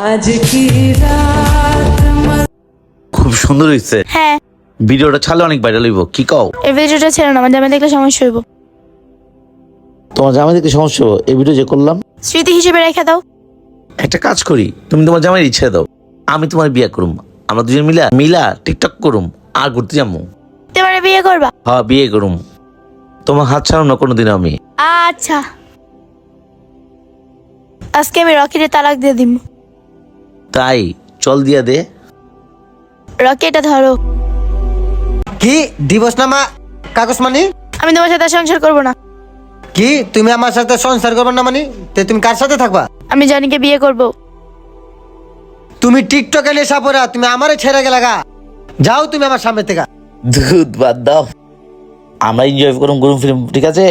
आज की रात খুব সুন্দর হয়েছে। হ্যাঁ, ভিডিওটা ছাড়লে অনেক ভাইরাল হইব, কি কও? এই ভিডিওটা ছেড়ে না, আমার জামাই দেখলে সমস্যা হইব। তোমার জামাই দেখতে সমস্যা হবে এই ভিডিও যে করলাম। স্মৃতি হিসেবে রেখে দাও। একটা কাজ করি, তুমি তোমার জামাইয়ের ইচ্ছা দাও, আমি তোমার বিয়ে করুম, আমরা দুজন মিলা টিকটক করুম আর ঘুরতে যাবো। তোমার বিয়ে করবা? হ্যাঁ বিয়ে করুম, তোমার হাত ছাড়াম না কোনোদিন আমি। আচ্ছা, আজকে আমি রকিরে তালাক দিয়ে দিব। তাই চল দিয়া দে। রকি, এটা ধরো। কি দিবস নামা কাগজ মানে? আমি তোমার সাথে সংসার করব না। কি তুমি আমার সাথে সংসার করবে না মানে? তে তুমি কার সাথে থাকবা? আমি জনিকে বিয়ে করব। তুমি টিকটকে নেশা পড়া তুমি আমারে ছেড়ে গেলা গা। যাও তুমি আমার সামনে থেকে। দুধ বাদ দাও, আমরা এনজয় করুম ফিল্ম, ঠিক আছে?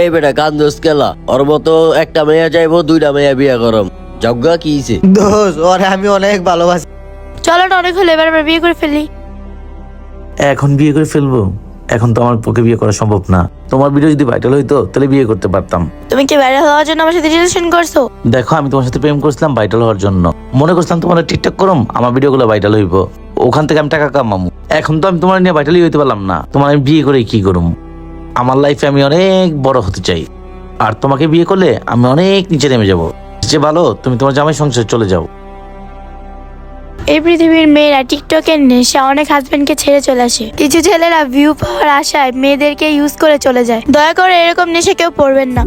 এই বেটা কান্দোস কেলা, ওর মতো একটা মেয়ে যাইবো, দুইটা মেয়ে বিয়ে করম, যজ্ঞা কি হইছে? দোষ ওরে আমি অনেক ভালোবাসি। চলো না, অনেক হলো, এবার আমরা বিয়ে করে ফেলি। এখন বিয়ে করে ফেলবো? এখন তো আমার পক্ষে বিয়ে করা সম্ভব না। তোমার ভিডিও যদি ভাইরাল হইতো তাহলে বিয়ে করতে পারতাম। তুমি কি ভাইরাল হওয়ার জন্য আমার সাথে রিলেশন করছো? দেখো, আমি তোমার সাথে প্রেম করছিলাম ভাইরাল হওয়ার জন্য, মনে করছিলাম তোমার টিকটক করুম, আমার ভিডিওগুলো ভাইরাল হইব, ওখান থেকে আমি টাকা কামামু। এখন তো আমি তোমার নিয়ে ভাইরালই হইতে পারলাম না, তোমার আমি বিয়ে করে কি করুম? আমার লাইফে আমি অনেক বড় হতে চাই, আর তোমাকে বিয়ে করলে আমি অনেক নিচে নেমে যাবো। যে ভালো তুমি তোমার জামাই সংসারে চলে যাও। এই পৃথিবীর মেয়েরা টিকটকের নেশা অনেক হাজবেন্ডকে ছেড়ে চলে আসে। কিছু ছেলেরা ভিউ পাওয়ার আশায় মেয়েদেরকে ইউজ করে চলে যায়। দয়া করে এরকম নেশা কেউ পড়বেন না।